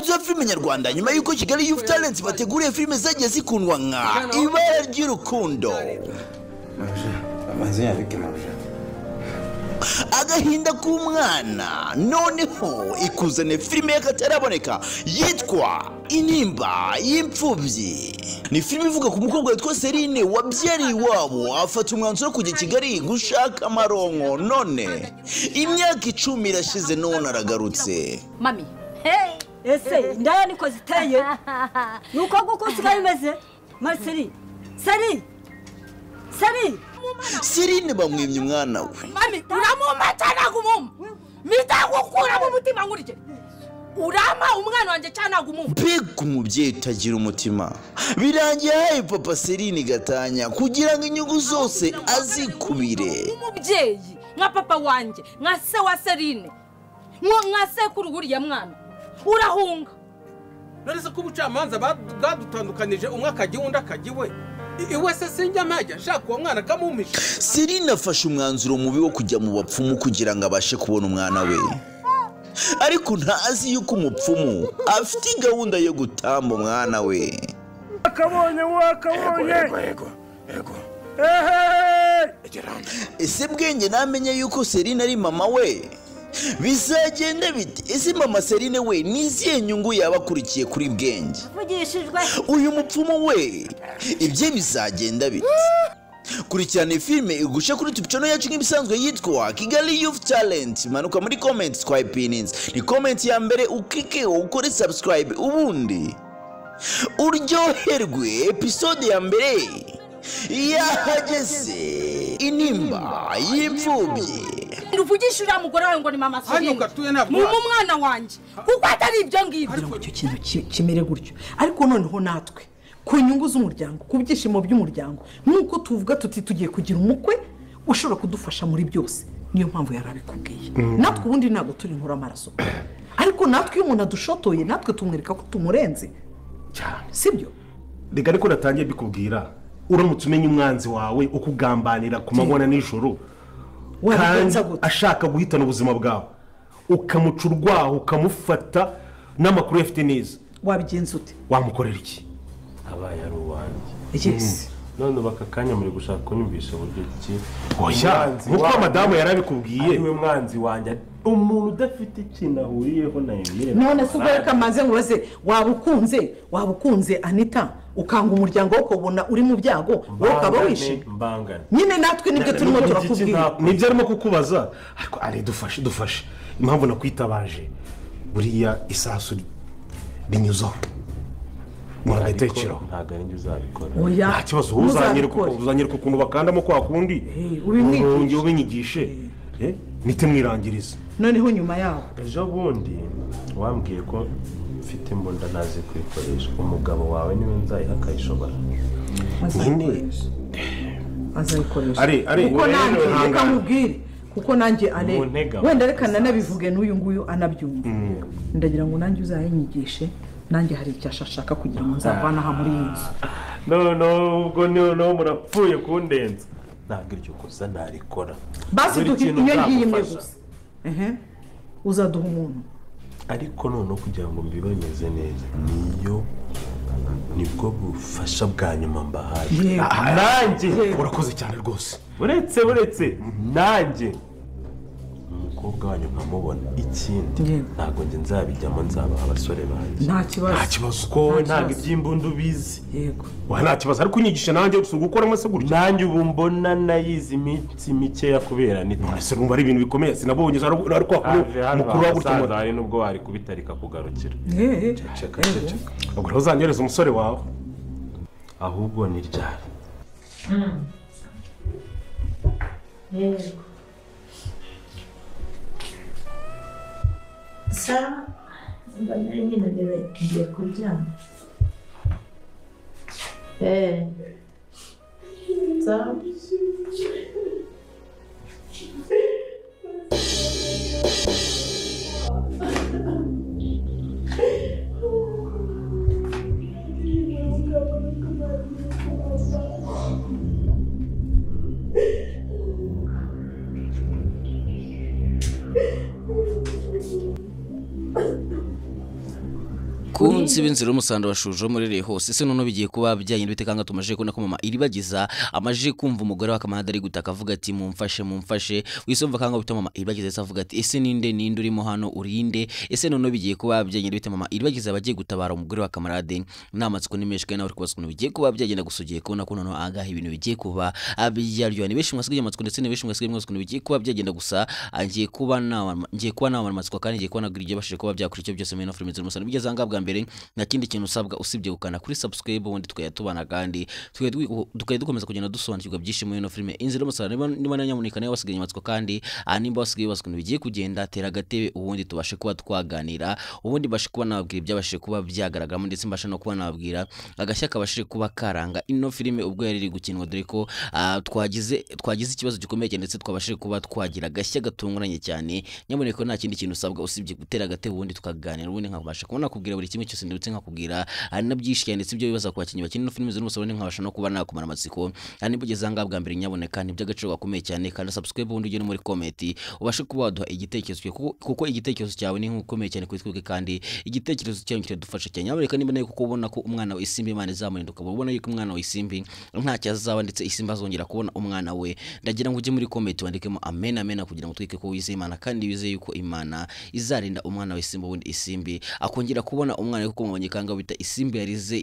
bakunze filime nyarwanda nyuma yuko Kigali Youth Talents bateguriye filime zagiye zikundwa nka Ibara ry'urukundo, Agahinda k'umwana, noneho ikuzane filime y'akataraboneka yitwa Intimba y'imfubyi. Ni filime ivuga ku mukobwa witwa Serine wabyariye iwabo afata umwanzuro kujya Kigali gushaka amaronko, none imyaka 10 irashize none aragarutse. Mami, hey, ese ndaya niko ziteye nuko gukusiga bimeze Marceli Sari Serine bamwimye umwana we. mami uramumatana gumum mitagukura mu mutima ngurije urama umwana wanje cyana gumum. Mbega umubyeyi utagira umutima, birangiye haye papa Serine gatanya kugira ngo inyungu zose azikubire. Umubyeyi nka papa wanje nka se wa Serine nka sekuru guriya mwana urahunga. Narese ko ubucamanza badutandukanije umwe akagiye undi akagiwe. Iwe se sinjya majya shaka uwo mwana kamumisha. Serine afashe umwanzuro mubi wo kujya mu bapfumu kugira ngo abashe kubona umwana we, ariko ntazi yuko umupfumu afite gahunda yo gutamba umwana we. Akabonye Ego. Ese bwenge namenye yuko Serine ari mama we, bizagenda bite? Ese mama Serine we niziye nyungu yabakurikiye kuri bwenge? vugishijwe Uyu mupfumu we ibye bizagenda bite? Kurikirana filime igusha kuri YouTube channel yacu nk'ibisanzwe yitwa Kigali Youth Talent. Manuka muri comments kwa opinions, ni comment ya mbere ukike ukore subscribe ubundi uryoherwe. Episode ya mbere yahageze, Intimba y'imfubyi. Nduvugisha uriya mugore wawe ngo ni mama Serine mu mwana wanje kuko atari ibyo ngibyo. Ariko icyo kintu kimere gutyo, ariko noneho natwe ku nyungu z'umuryango, ku byishimo by'umuryango, nkuko tuvuga tuti tugiye kugira umukwe ushobora kudufasha muri byose, niyo mpamvu yarabikubwiye. Natwe ubundi ntabwo turi nkora amaraso, ariko natwe iyo umuntu adushotoye natwe tumwereka ko tumurenze cyane, sibyo? Reka ariko natangiye bikubwira, uramutse umenya umwanzi wawe ukugambanira ku mabona n'ijoro kandi ashaka guhitana ubuzima bwawe, ukamuca urwaho ukamufata n'amakuru yafite neza, wabigenza ute? wamukorera iki? Abaye ari uwanjye. Yes. None bakakanya muri gushaka kunyumvisha uburyo ki. Oya, nkuko madamu yarabikubwiye. Ariwe mwanzi wanjye, umuntu udafite ikintu ahuriyeho na Emile. None se ubwo reka maze ngubaze, wabukunze Anita ukanga umuryango wo kubona uri mu byago wowe ukaba wishimye. Nyine natwe nibyo turimo turakubwira. Nibyo arimo kukubaza, ariko ari dufashe. Impamvu nakwitabaje buriya isasu rinyuzaho muragatekero ntago ari njye uzabikora. Oya, nta kibazo, uzanyereka ukuntu bakandamo kwa kundi ubinyigishe nite mwirangiriza. Noneho nyuma yaho ejo bundi wambwiye ko mfite imbunda nazi kwikoresha, umugabo wawe niwe nzayiha akayishobora. azayikoresha kuko nanjye reka mubwire, kuko nanjye wenda reka nanabivuge n'uyu nguyu anabyumva. Ndagira ngo nanjye uzayinyigishe, nanjye hari icyasha ashaka kugira ngo nzavana aha muri iyi nzu. No ubwo no murapfuye kundenza. Ntabwo iryo kosa narikora. Basi duhita iyo ngiye imwe gusa. Uzaduha umuntu. Ariko none kugira ngo mbibanyeze neza nibwo bufasha bwa nyuma mbahaye. Nanjye urakoze cyane rwose. Uretse nanjye umukobwa wanyu nkamubona, ikindi ntabwo nge nzabijyamo, nzabaha abasore banjye. Nta kibazo ko ntabwo iby'imbunda ubizi. Yego nta kibazo, ariko unyigisha nanjye gukora amase gutya. Nanjye ubu mbona nayize iminsi mikeya kubera ese numva ari ibintu bikomeye, sinabonye ariko mukuru wa gutya hari nubwo wari kubitarika kugarukira. Ceka ubwo uzanyereza umusore wawe, ahubwo ni ryari. Sawa, mbona nyine ngiye kuryama. Sawa. bakunzi b'inzira umusando bashuje muri hose ese none bigiye kuba byanye bitekanga tumaje kubona ko mama iribagiza amaje kumva umugore wa Kamada ari gutaka avuga ati mumfashe wisumva kanga bita mama iribagiza avuga ati ese ninde urimo hano urinde ese none bigiye kuba byanye bita mama iribagiza bagiye gutabara umugore wa Kamarade namatsiko nimeshwe nawe kubaswa bigiye kuba byagenda gusugiye kubona ko none agaha ibintu bigiye kuba abiyaryo ni benshi mwasigaye amatsiko ndetse n'benshi mwasigaye mwasiko bigiye kuba byagenda gusa ngiye kuba nawe amatsiko kandi ngiye kuba nagirije bashije kuba byakuri cyo byose muri filime z'umusano bigeze bwa mbere nta kindi kintu usabwa usibye gukana kuri subscribe ubundi tukayatubana kandi dukomeza kugenda dusobanukirwa byinshi muri no filime inzira umusano niba nanyamunika nayo wasigaye amatsiko kandi nimba wasigaye wasiko bigiye kugenda tera agatebe ubundi tubashe kuba twaganira ubundi bashe kuba nababwira ibyabashe kuba byagaragaramo ndetse mbasha no kuba nababwira agashya kabashe kuba karanga ino filime ubwo yari iri gukinwa dore ko twagize ikibazo gikomeye ndetse twabashe kuba twagira agashya gatunguranye cyane nyamuneka nta kindi kintu usabwa usibye gutera agatebe ubundi tukaganira ubundi nkabasha kubona kubwira buri kimwe cyose ndetse nkakubwira nabyishye ndetse ibyo bibaza kubakinyi bakina no filime z'umusabone nkabasha no kuba nakumara amatsiko nibugeze bwa mbere nyaboneka n'iby'agaciro gakomeye cyane kandi subscribe ubundi ugene muri comment ubashe kuba waduha igitekerezo kuko igitekerezo cyawe ni nk'ukomeye cyane kuri twebwe kandi igitekerezo cyawe kiradufasha cyane nyaboneka niba nayo kuko ubona ko umwana we Isimbi Imana izamurinda ukaba ubona yuko umwana we Isimbi nta cyazaba ndetse Isimbi azongera kubona umwana we ndagira ngo ujye muri comment wandikemo amen kugira ngo twike ko wizeye Imana kandi wizeye yuko Imana izarinda umwana we Isimbi ubundi Isimbi akongera kubona umwana we kuko mubonye kanga bita Isimbi yarize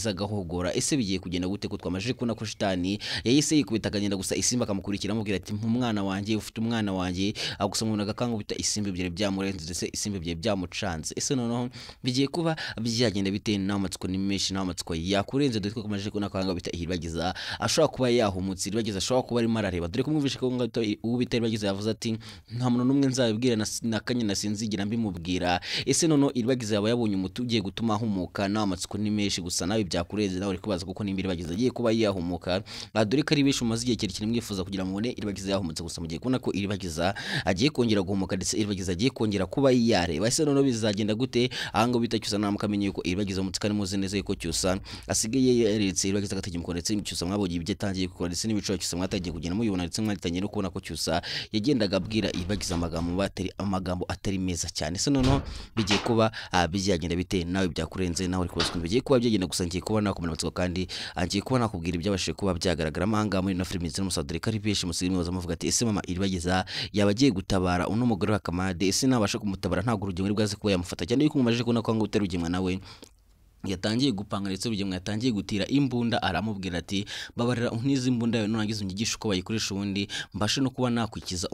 agahogora ese bigiye kugenda gute ko twamaje kubona ko shitani yahise yikubita akagenda gusa Isimbi akamukurikira amubwira ati umwana wanjye ufite umwana wanjye agusomuna gakanga bita Isimbi byere byamurenze ndetse Isimbi byere byamucanze ese noneho bigiye kuba byagenda bite n'amatsiko nimeshi n'amatsiko yakurenze dore ko komaje kubona kanga bita iribagiza ashobora kuba yahumutse iribagiza ashobora kuba ari marareba dore ko mwumvishe ko ubita iribagiza yavuze ati nta muntu numwe nzabibwira nakanye nasinzigira mbimubwira ese noneho iribagiza yaba yabonye umuti ugiye gutuma humuka n'amatsiko nimeshi gusa nawe byakurenze nawe uri kubaza kuko nimba iribagiza agiye kuba yahumuka dore ko ari benshi umaze igihe kirekire mwifuza kugira ngo iribagiza yahumutse gusa mugiye kubona ko iribagiza agiye kongera guhumuka ndetse iribagiza agiye kongera kuba yareba ese noneho bizagenda gute ahanga bita cyusa namukamenye yuko iribagiza umutsi kandi muzi neza yuko cyusa asigaye yaretse iribagiza gategeka ndetse cyusa mwabonye ibyo tangiye gukora ndetse n'ibico cyusa mwatagiye kugenda muyibona ndetse mwatanye no kubona ko cyusa yagendaga abwira iribagiza amagambo atari meza cyane ese noneho bigiye kuba bizagenda bite nawe byakurenze nawe uri kubaswa bigiye kuba byagenda gusa ngiye kuba nakumena amatsiko kandi ngiye kuba nakubwira ibyabashe kuba byagaragara amahanga muri no filime z'umusadire kari benshi musirimo bazamuvuga ati ese mama iribagiza yabagiye gutabara uno mugore wa Kamade ese nabasha kumutabara ntago urugendo rwaze kuba yamufata cyane yuko mumaje kubona ko ngo uterugimwa nawe yatangiye gupanga ndetse urugemwe yatangiye gutira imbunda aramubwira ati babarira untize imbunda yawe nonangize unyigisha uko bayikoresha ubundi mbashe no kuba nakwikiza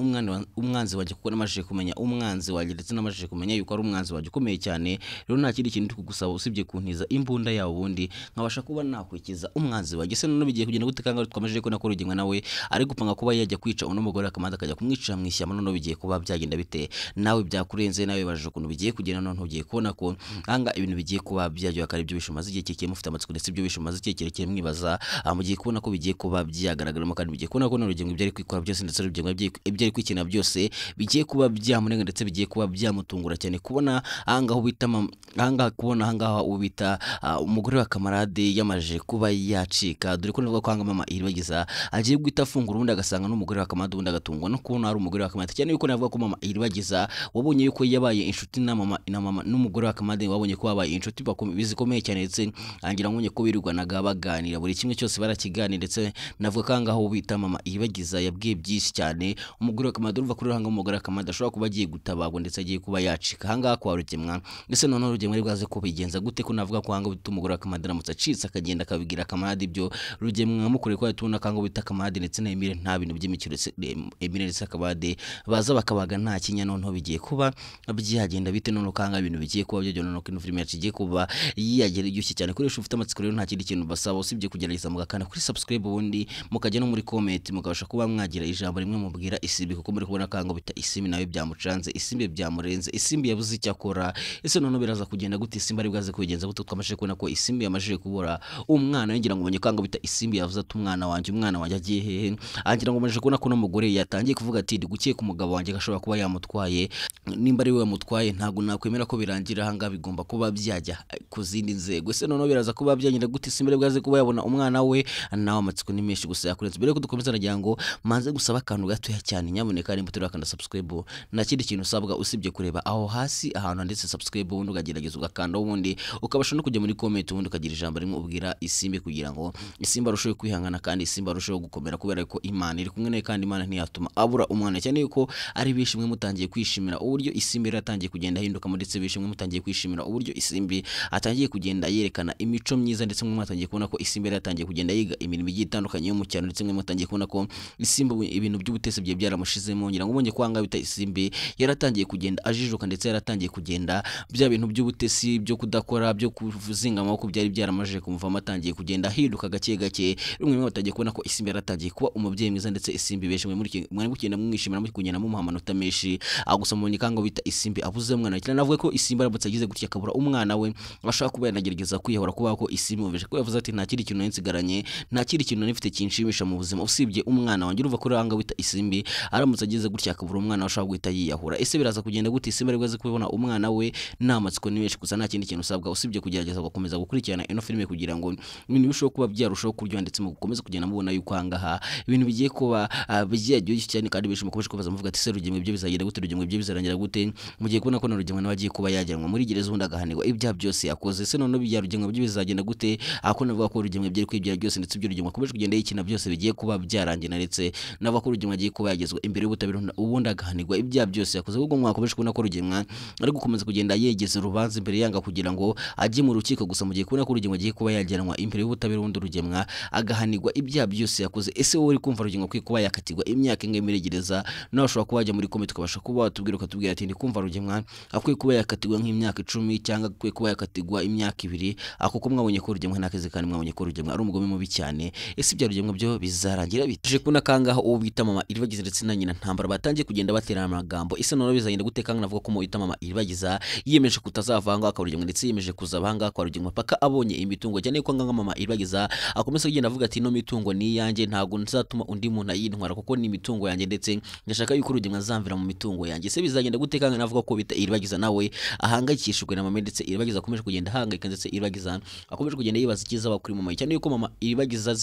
umwanzi waje kuko namajije kumenya umwanzi waje ndetse namajije kumenya yuko ari umwanzi waje ukomeye cyane rero nta kindi kintu kugusaba usibye kuntiza imbunda yawe ubundi nkabasha kuba nakwikiza umwanzi waje se none bigiye kugenda gutekanga twamajije ko nakora urugemwe nawe ari gupanga kuba yajya kwica uno mugore akamanda akajya kumwicira mu ishyamba none bigiye kuba byagenda bite nawe byakurenze nawe baje ukuntu bigiye kugenda none ugiye kubona ko hanga ibintu bigiye kuba byajya ibyo bishumaze igihe kirekire mufite amatsiko ndetse ibyo bishumaze igihe kirekire mwibaza mugiye kubona ko bigiye kuba byagaragaramo kandi bigiye kubona ko n'urugendo byari kwikora byose ndetse urugendo byari kwikina byose bigiye kuba byamurenga ndetse bigiye kuba byamutungura cyane kubona ahangaha ubita umugore wa Kamarade yamaje kuba yacika dore ko navuga ko hanga mama iribagiza agiye guhita afungura ubundi agasanga n'umugore wa Kamarade ubundi agatungwa no kubona ari umugore wa Kamarade cyane yuko navuga ko mama iribagiza wabonye yuko yabaye inshuti na mama n'umugore wa Kamarade wabonye ko babaye inshuti bizikomeye cyane ndetse angira nkunye ko biruganaga baganira buri kimwe cyose barakiganira ndetse navuga kangaho bita mama iribagiza yabwiye byinshi cyane umugore wa Kamarade urumva kuri hanga umugore wa Kamarade ashobora kuba agiye gutabagwa ndetse agiye kuba yacika hanga kwa rugemwa ndetse none rugemwa rwaze ko bigenza gute ko navuga ko hanga bita umugore wa Kamarade aramutse acitse akagenda akabigira Kamarade ibyo rugemwa mukore ko yatuna kanga bita Kamarade ndetse na Emile nta bintu by'imikiro Emile ndetse Kamarade baza bakabaga nta kinya none bigiye kuba byagenda bite none kanga ibintu bigiye kuba byo none ko film yaciye kuba yagera ibyushye cyane kuri ufite amatsiko rero nta kindi kintu basaba usibye kugerageza mugakana kuri subscribe ubundi mukajya no muri comment mukabasha kuba mwagira ijambo rimwe mubwira Isimbi kuko muri kubona kango bita Isimbi nawe byamucanze Isimbi byamurenze Isimbi yabuze icyo akora ese none biraza kugenda gute Isimbi ari bwaze kugenza gute twamashije kubona ko Isimbi yamajije kubura umwana ngira ngo ubonye kango bita Isimbi yavuze ati umwana wanjye agiye hehe angira ngo manje kubona ko no mugore yatangiye kuvuga ati gukiye ku mugabo wanjye gashobora kuba yamutwaye nimba ari we yamutwaye ntago nakwemera ko birangira hanga bigomba kuba byajya kuzi zindi nzego. Ese noneho biraza kuba byagenda gute isimbi bwaze kuba yabona umwana we nawe amatsiko ni menshi gusa yakurenze. Mbere ko dukomeza nagira ngo manze gusaba akantu gatoya cyane, nyaboneka nimba turi akanda subscribe na kindi kintu usabwa usibye kureba aho hasi ahantu handitse subscribe ubundi ukagerageza ugakanda ubundi ukabasha no kujya muri comment ubundi ukagira ijambo rimwe ubwira isimbi kugira ngo isimbi arusheho kwihangana kandi isimbi arusheho gukomera kubera ko Imana iri kumwe nawe kandi Imana ntiyatuma abura umwana, cyane yuko ari bishimwe mutangiye kwishimira uburyo isimbi yaratangiye kugenda hinduka ndetse bishimwe mutangiye kwishimira uburyo isimbi atangiye kugenda yerekana imico myiza, ndetse mwe mutangiye kubona ko isimbi yaratangiye kugenda yiga imirimo igiye itandukanye yo mu cyaro, ndetse mwe mutangiye kubona ko isimbi ibintu by'ubutesi bye byaramushizemo. Ngira ngo ubonye kwanga bita isimbi yaratangiye kugenda ajijuka, ndetse yaratangiye kugenda bya bintu by'ubutesi byo kudakora byo kuzinga amaboko byari byaramaje kumva matangiye kugenda hinduka gake gake. Rumwe mwe mutangiye kubona ko isimbi yaratangiye kuba umubyeyi mwiza, ndetse isimbi beshe mwe kugenda mwishimira muri kugenda mu amanota menshi. Gusa mubonye kango bita isimbi abuze umwana cyane, navuga ko isimbi aramutse agize gutya akabura umwana we ashaka kuba yanagerageza kwiyahura kuba ko isimbi muveje ko yavuze ati nta kindi kintu nsigaranye, nta kindi kintu nifite kinshimisha mu buzima usibye umwana wanjye. Uruva ko ranga bita isimbi aramutse agize gutya akabura umwana ashaka guhita yiyahura. Ese biraza kugenda gute isimbi aribwaze kubona umwana we n'amatsiko ni menshi gusa nta kindi kintu usabwa usibye kugerageza gukomeza gukurikirana ino filime kugira ngo ibintu bishobora kuba byarushaho kuryoha, ndetse mu gukomeza kugenda mubona yuko ahangaha ibintu bigiye kuba byaryoshye cyane kandi bishimo kubaje kubaza muvuga ati se rugemwe byo bizagenda gute, rugemwe byo bizarangira gute. Mugiye kubona ko rugemwe nawe agiye kuba yajyanwa muri gereza ubundi agahanirwa ibyaha byose yakoze. Se none bya rugemwe byo bizagenda gute, ako navuga ko rugemwe byari kwibyara byose, ndetse ibyo rugemwe akomeje kugenda yikina byose bigiye kuba byarangira, ndetse navuga ko rugemwe agiye kuba yagezwa imbere y'ubutabera ubundi agahanirwa ibyaha byose yakoze. Ubwo mwakomeje kubona ko rugemwe ari gukomeza kugenda yegeza urubanza imbere yanga kugira ngo ajye mu rukiko. Gusa mugiye kubona ko rugemwe agiye kuba yajyanwa imbere y'ubutabera ubundi rugemwe agahanirwa ibyaha byose yakoze. Ese wowe uri kumva rugemwe kwiye kuba yakatirwa imyaka ingahe muri gereza? Nawe ushobora kuba wajya muri comment ukabasha kuba watubwira ukatubwira ati ndi kumva rugemwe akwiye kuba yakatirwa nk'imyaka 10 cyangwa akwiye kuba yakatirwa imyaka 2, kuko mwabonye ko rugemwe ntakeze kandi mwabonye ko rugemwe ari umugome mubi cyane. Ese ibya rugemwe byo bizarangira bitaje kuna kangaho uwo bita mama Iribagiza ndetse na nyina Ntambara batangiye kugenda baterana amagambo. Ese none bizagenda gute? Kanga navuga ko mu bita mama Iribagiza yiyemeje kutazavanga akarugemwe, ndetse yiyemeje kuzabanga kwa rugemwe paka abonye imitungo, cyane ko nganga mama Iribagiza akomeza kugenda avuga ati no mitungo ni yanjye, ntago nzatuma undi muntu ayintwara kuko ni imitungo yanjye, ndetse ndashaka yuko rugemwe azamvira mu mitungo yanjye. Ese bizagenda gute? Kanga navuga ko bita Iribagiza nawe ahangayikishijwe na mama, ndetse Iribagiza akomeje kugenda ahangayika, ndetse Iribagiza akomeje kugenda yibaza ikiza bakuri mama, cyane yuko mama Iribagiza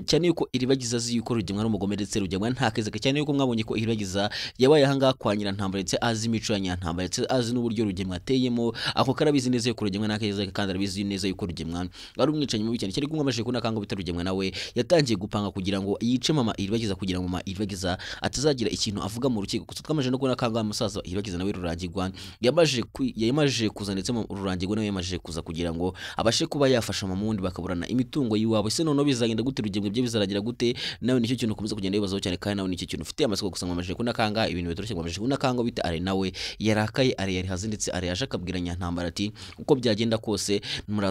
cyane yuko Iribagiza azi yuko rugemwe ari umugome, ndetse rugemwe ntakeze, cyane yuko mwabonye ko Iribagiza yabaye ahanga kwa nyina Ntambara, ndetse azi imico ya nyina Ntambara, ndetse azi n'uburyo rugemwe ateyemo. Ako karabizi neza yuko rugemwe ntakeze, kandi arabizi neza yuko rugemwe ari umwicanyi mubi cyane. Cyane ko mwamaje kuna kanga bita rugemwe nawe yatangiye gupanga kugira ngo yice mama Iribagiza, kugira ngo mama Iribagiza atazagira ikintu avuga mu rukiko. Gusa twamaje no kuna kanga musaza Iribagiza nawe rurangirwa yamaje kuza, ndetse mu rurangirwa nawe yamaje kuza kugira ngo abashe kuba yafasha mama wundi bakaburana imitungo yiwabo. Ese none bizagenda gute? Rugemwe byo bizaragira gute? Nawe nicyo kintu ukomeza kugenda wibazaho cyane, kandi nawe nicyo kintu ufite amasiko. Gusa mwamaje kuna kanga ibintu bitoroshye, mwamaje kuna kanga bita ari nawe yarakaye, ari yari hazi, ndetse ari yaje akabwira Nyantambara ati uko byagenda kose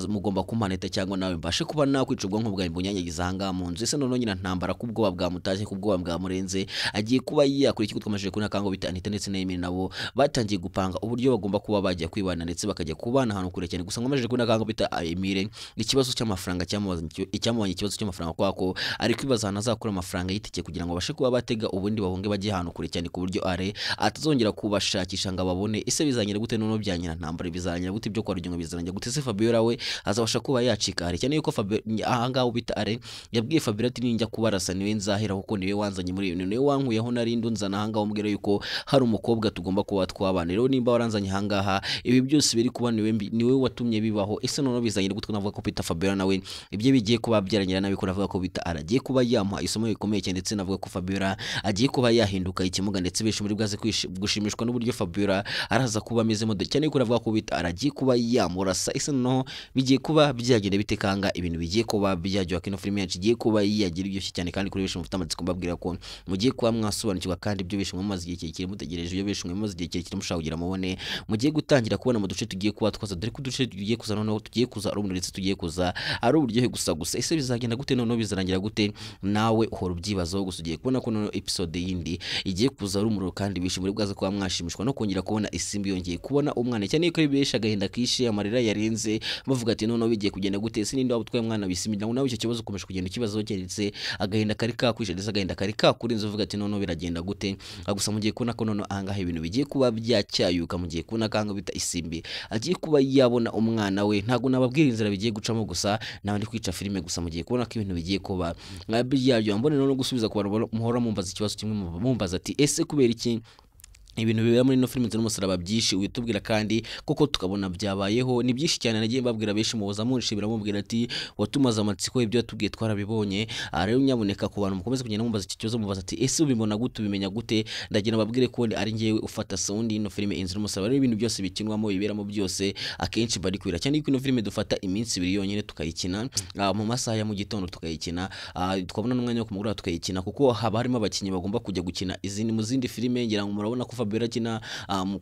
mugomba kumpaneta cyangwa nawe mbashe kuba nakwicubwa nk'ubwa imbunyanyagiza hanga mu nzu. Ese none Nyantambara kubwo bwamutaje kubwo bwamurenze agiye kuba yakora iki? Twamaje kuna kanga bita Anita ndetse na Emily nabo batangiye gupanga uburyo bagomba kuba bajya kwibana, ndetse bakajya kubana ahantu kure cyane. Gusa mwamaje kuna kanga bita Emily ikibazo cy'amafaranga cyamubanye ikibazo cy'amafaranga kwako ari kwibaza ahantu azakura amafaranga yitike kugira ngo abashe kuba batega ubundi bahunge bajye ahantu kure cyane, ku buryo are atazongera kubashakisha ngo ababone. Ese bizanyira gute none bya nyina Ntambara? Bizanyira gute ibyo kwa rugemwe bizanyira gute? Se Fabiola we azabasha kuba yacika are, cyane yuko ahangaho bita are yabwiye Fabiola ati ninjya kubarasa niwe nzahera kuko niwe wanzanye muri ibintu, niwe wankuyeho narindi nzana ahangaho umbwira yuko hari umukobwa tugomba kuba twabana. Rero nimba waranzanye ahangaha ibi byose biri kuba niwe watumye bibaho. Ese none bizanyira gute? Navuga ko bita Fabiola nawe ibyo bigiye kuba byaranyira nabi, ko navuga ko bita aragiye kuba yamuha isomo rikomeye cyane, ndetse navuga ko Fabiola agiye kuba yahinduka ikimuga, ndetse benshi muri bwaze gushimishwa n'uburyo Fabiola araza kuba amezemo, cyane ko navuga ko bita aragiye kuba yamurasa. Ese no bigiye kuba byagenda bitekanga ibintu bigiye kuba byajya kino filime yacu igiye kuba yagira ibyo cyane, kandi kuri benshi mufite amatsiko mbabwira ko mugiye kuba mwasobanukirwa, kandi ibyo benshi mumaze igihe kirekire mutegereje, ibyo benshi mumaze igihe kirekire mushaka kugira mubone, mugiye gutangira kubona mu duce tugiye kuba twaza, dore ko uduce tugiye kuza noneho tugiye kuza ari ndetse tugiye kuza ari uburyohe gusa. Ese bizagenda gute? Noneho bizarangira gute? Nawe uhora ubyibazaho. Gusa ugiye kubona ko noneho episode yindi igiye kuza ari umuriro, kandi bishimire bwaza kuba mwashimishwa no kongera kubona isimbi yongeye kubona umwana, cyane ko ibesha agahinda kishe amarira yarenze bavuga ati noneho bigiye kugenda gute? Ese ninde wabutwaye umwana bisimbi? Nawe icyo kibazo ukomeje kugenda ikibazo keretse agahinda kari kakwishe, ndetse agahinda kari kakurinze uvuga ati noneho biragenda gute? Gusa mugiye kubona ko noneho ahangaha ibintu bigiye kuba byacyayuka, mugiye kubona kanga bita isimbi agiye kuba yabona umwana n'umwana we ntago nababwira inzira bigiye gucamo gusa nawe ndi kwica filime gusa mugiye kubona ko ibintu bigiye kuba byaryo mbone no gusubiza ku bantu muhora mumbaza ikibazo kimwe mumbaza ati ese kubera iki ibintu bibera muri no filime n'umusaraba byinshi uyitubwira kandi koko tukabona byabayeho ni byinshi cyane nagiye mbabwira benshi muza munshibira mubwira ati watumaza amatsiko ibyo tubwiye twarabibonye rero nyaboneka ku bantu mukomeze kugenda mumbaza iki kibazo mubaza ati ese ubibona gute ubimenya gute ndagira babwire ko ari ngewe ufata sound ino filime inzira n'umusaraba rero ibintu byose bikinwamo biberamo byose akenshi bari kwira cyane ko ino filime dufata iminsi 2 yonyine tukayikina mu masaha ya mu gitondo tukayikina twabona n'umwanya wo kumugura tukayikina kuko haba harimo abakinyi bagomba kujya gukina izindi mu zindi filime ngira ngo murabona ko Fabiola kina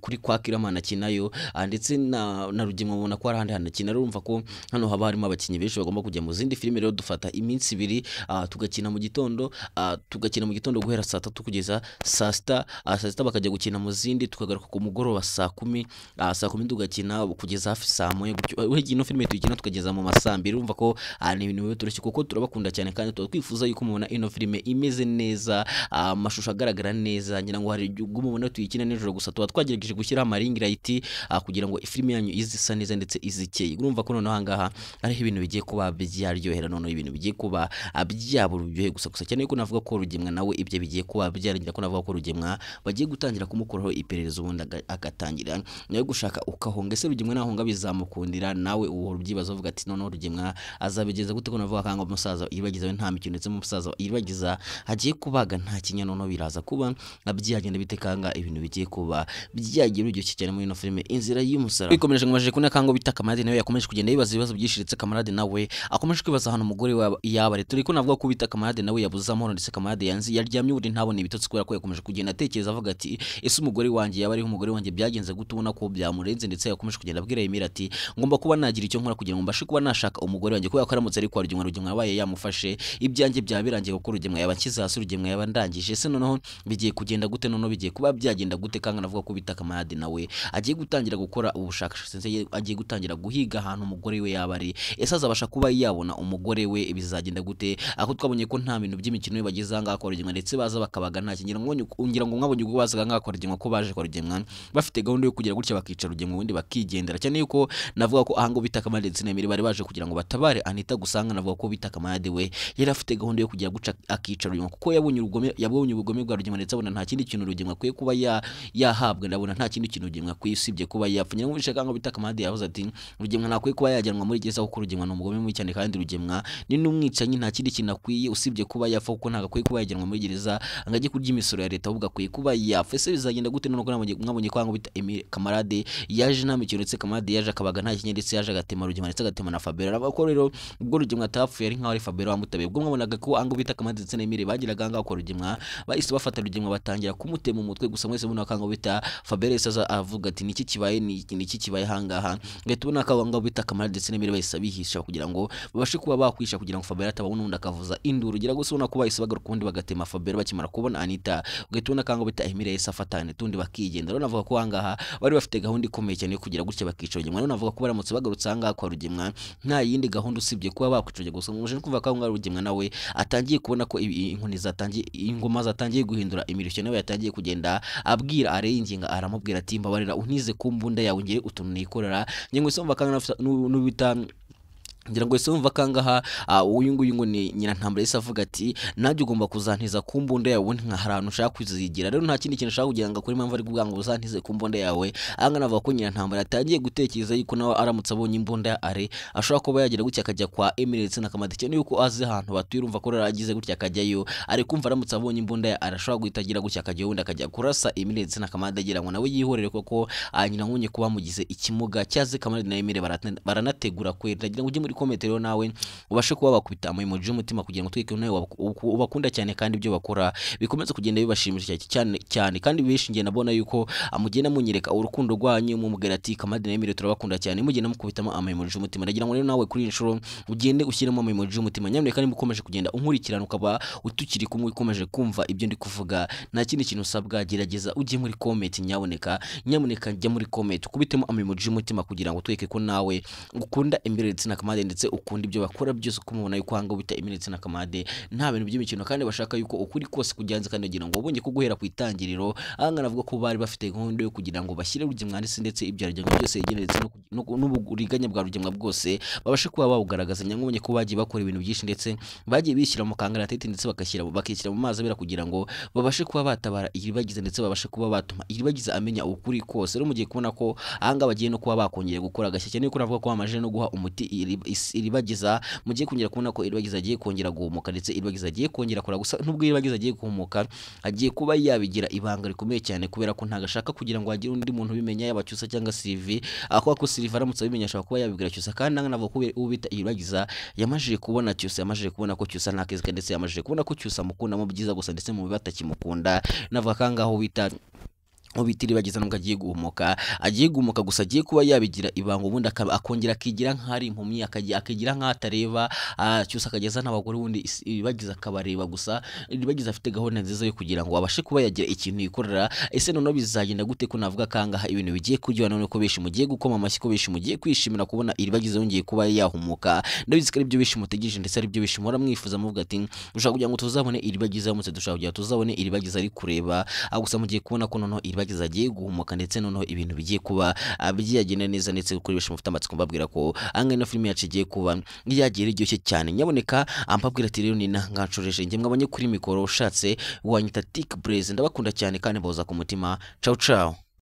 kuri kwa Kiramana kinayo ndetse na Rugimwa mubona ko arahandi hanakina urumva ko hano haba harimo abakinyi benshi bagomba kujya mu zindi filime rero dufata iminsi 2 tugakina mu gitondo guhera saa 3 kugeza saa 6 bakajya gukina mu zindi tukagaruka ku mugoroba saa 10 tugakina kugeza hafi saa 1 gutyo wegi ino filime tuyikina tukageza mu masambi urumva ko ni ibintu bitoroshye kuko turabakunda cyane kandi twifuza yuko mubona ino filime imeze neza amashusho agaragara neza ngira ngo hari mubona tuyikina nijoro gusa tuba twagerageje gushyira amaring light kugira ngo filime yanyu izisa neza ndetse izikeye urumva ko noneho hangaha ari ibintu bigiye kuba byaryohera noneho ibintu bigiye kuba byabura uryohe gusa cyane yuko navuga ko Rugimwa nawe ibyo bigiye kuba byarangira ko navuga ko Rugimwa bagiye gutangira kumukoraho iperereza ubundi agatangira nayo gushaka ukahonga ese Rugimwa nahonga bizamukundira nawe uwo rubyibazo uvuga ati noneho Rugimwa azabigeza gute ko navuga kanga umusaza iribagiza nta mikino ndetse umusaza iribagiza hagiye kubaga nta kinya noneho biraza kuba abyagenda bitekanga ibintu bigiye kuba byagiye uryo cyane muri no filime inzira y'umusaraba bikomeje ngomaje kuna kango bita Kamarade nawe yakomeje kugenda yibaza ibibazo byishiritse Kamarade nawe akomeje kwibaza hano umugore yabare turi ko navuga ko bita Kamarade nawe yabuze amahoro ndetse Kamarade yanzi yaryamye uri ntabone ibitotsi kubera ko yakomeje kugenda atekereza avuga ati ese umugore wanjye yabariho umugore wanjye byagenze gute ubona ko byamurenze ndetse yakomeje kugenda abwira Emira ati ngomba kuba nagira icyo nkora kugira ngo mbashe kuba nashaka umugore wanjye kubera ko aramutse ari kwa Rugimwa yabaye yamufashe ibyanjye byabirangiye ko Rugimwa yabakiza hasi Rugimwa yabandangije se noneho bigiye kugenda gute noneho bigiye kuba byagenda gute kanga navuga ko bita Kamarade nawe agiye gutangira gukora ubushakashatsi agiye gutangira guhiga ahantu umugore we yabari ese azabasha kuba yabona umugore we bizagenda gute ako twabonye ko nta bintu by'imikino bageze anga kwa Rugimwa ndetse baza bakabaga nta kingira ngo mwabonye ubwo bazaga anga kwa Rugimwa ko baje kwa Rugimwa bafite gahunda yo kugira gutya bakica Rugimwa ubundi bakigendera cyane yuko navuga ko ahango bita Kamarade ndetse n'Emiri bari baje kugira ngo batabare Anita gusanga navuga ko bita Kamarade we yari afite gahunda yo kugira guca akica Rugimwa kuko yabonye ubugome bwa Rugimwa ndetse abona nta kindi kintu Rugimwa kwiye kuba yahabwa ndabona nta kindi kintu Rugimwa kwisibye kuba yapfunya ngo bishaka ngo bita Kamarade yavuze ati Rugimwa nakwiye kuba yajyanwa muri gereza kuko Rugimwa no umugome muri cyane kandi Rugimwa ni n'umwicanyi nta kindi kintu akwiye usibye kuba yapfa kuko ntaga kwiye kuba yajyanwa muri gereza angajye kurya imisoro ya leta ahubwo akwiye kuba yapfa ese bizagenda gute none ko mwabonye ko ngo bita Kamarade yaje nta mikino ndetse Kamarade yaje akabaga nta kinye ndetse yaje agatema Rugimwa ndetse agatema na Fabiola ko rero ubwo Rugimwa atapfuye ari nkaho ari Fabiola wamutabe ubwo mwabonaga ko ango bita Kamarade ndetse n'Emiri bagiraga anga ko Rugimwa bahise bafata Rugimwa batangira kumutema umutwe gusa mwese muna kango bita Fabiola saza avuga ati niki kibaye hangaha nge tubona kawanga bita Kamarade ndetse n'Emiri bahise bihisha kugira ngo babashe kuba bakwisha kugira ngo Fabiola atabona undi akavuza induru gira gusa ubona ko bahise bagaruka kundi bagatema Fabiola bakimara kubona Anita nge tubona kango bita Emiri yahise afatane tundi bakigenda rero navuga ko hangaha bari bafite gahunda ikomeye cyane yo kugira gutya bakica Rugimwa rero navuga ko baramutse bagarutse hangaha kwa Rugimwa nta yindi gahunda usibye kuba bakwica gusa muje kuva ko ngo Rugimwa nawe atangiye kubona ko inkoni zatangiye ingoma zatangiye guhindura imirishyo nawe yatangiye kugenda abwira areyinginga aramubwira ati mbabarira unize kumbunda yawe ngire utuntu nikorera nyengwe somva kanga n'ubita ngira ngo isumva kangaha uyu nguyu ngo ni nyina ntambara yise avuga ati najye ugomba kuzantiza kumbunda yawe nka harano ushaka kwizigira rero nta kindi kintu ushaka kugira ngo kuri mpamvu ari kuvuga ngo uzantize kumbunda yawe anga navuga ko nyina ntambara atangiye gutekereza yuko nawe aramutse abonye imbunda are ashobora kuba yagira gutya akajya kwa Emirates na Kamarade cyane yuko azi ahantu batuye urumva ko yaragize gutya akajyayo ari kumva aramutse abonye imbunda ya arashobora guhitagira gutya akajya wundi akajya kurasa Emirates na Kamarade agira ngo nawe yihorere koko nyina nkunye kuba mugize ikimuga cyaze Kamarade na Emire baranategura kwera ngira ngo ujye muri comment rero nawe ubashe kuba bakubita emoji y'umutima kugira ngo twike nawe ubakunda cyane kandi ibyo bakora bikomeze kugenda bibashimisha cyane kandi bishingiye nabona yuko amugenda munyereka urukundo rwanyu mu mugera ati Kamarade na Emire turabakunda cyane mugenda mukubitamo emoji y'umutima ndagira ngo rero nawe kuri inshuro ugende ushyiremo emoji y'umutima nyamuneka kandi mukomeje kugenda unkurikirana ukaba utukiri kumwe ukomeje kumva ibyo ndi kuvuga nta kindi kintu usabwa gerageza ujye muri comment nyamuneka njya muri comment ukubitemo emoji y'umutima kugira ngo tweke ko nawe ukunda Emirates na Kamarade ndetse ukunda ibyo bakora byose kumubona yuko hanga bita iminetse na kamade nta bintu by'imikino kandi bashaka yuko ukuri kose kujyanze kandi kugira ngo ubonye ko guhera ku itangiriro ahanga navuga ko bari bafite gahunda yo kugira ngo bashyire rugemwa ndetse ibyarajya byose yegeneye ndetse n'uburiganya bwa rugemwa bwose babashe kuba bawugaragaza nyamubonye ko bagiye bakora ibintu byinshi ndetse bagiye bishyira mu kangaratete ndetse bakishyira mu mazi abera kugira ngo babashe kuba batabara iribagiza ndetse babashe kuba batuma iribagiza amenya ukuri kose rero mugiye kubona ko ahanga bagiye no kuba bakongera gukora agashyashya niko navuga ko bamaje no guha umuti iribagiza mugiye kongera kubona ko iribagiza agiye kongera guhumuka ndetse iribagiza agiye kongera kora gusa nubwo iribagiza agiye guhumuka agiye kuba yabigira ibanga rikomeye cyane kubera ko ntagashaka kugira ngo hagire undi muntu ubimenya yabacyusa cyangwa Sylvie akwa ko Sylvie aramutse abimenya ashobora kuba yabibwira cyusa kandi navuga ko ubita iribagiza yamajije kubona cyusa yamajije kubona ko cyusa ntakizika ndetse yamajije kubona ko cyusa mukunda mu byiza gusa ndetse mu bibatakimukunda navuga kangaho bita iribagiza nubwo agiye guhumuka gusa agiye kuba yabigira ibanga ubundi akongera akigira nk'ari impumyi akigira nk'atareba cyose akageza n'abagore wundi iribagiza akabareba gusa iribagiza afite gahunda nziza yo kugira ngo abashe kuba yagira ikintu yikorera ese none bizagenda gute ko navuga kangaha ibintu bigiye kujya none ko beshi mugiye gukoma amashyi ko beshi mugiye kwishimira kubona iribagiza yongeye kuba yahumuka ndabizi ko ari byo beshi mutegereje ndetse ari byo beshi muhora mwifuza muvuga ati dushaka kugira ngo tuzabone iribagiza yamutse dushaka kugira tuzabone iribagiza ari kureba gusa mugiye kubona ko noneho iribagiza agiye guhumuka ndetse noneho ibintu bigiye kuba byagenda neza ndetse kuri beshi mufite amatsiko mbabwira ko anga ino filime yacu igiye kuba yagiye iryoshye cyane nyaboneka ambabwira ati rero ni ngancoreje nge mwabanye kuri mikoro ushatse wanyita Tik Blaze ndabakunda cyane kandi boza ku mutima ciao ciao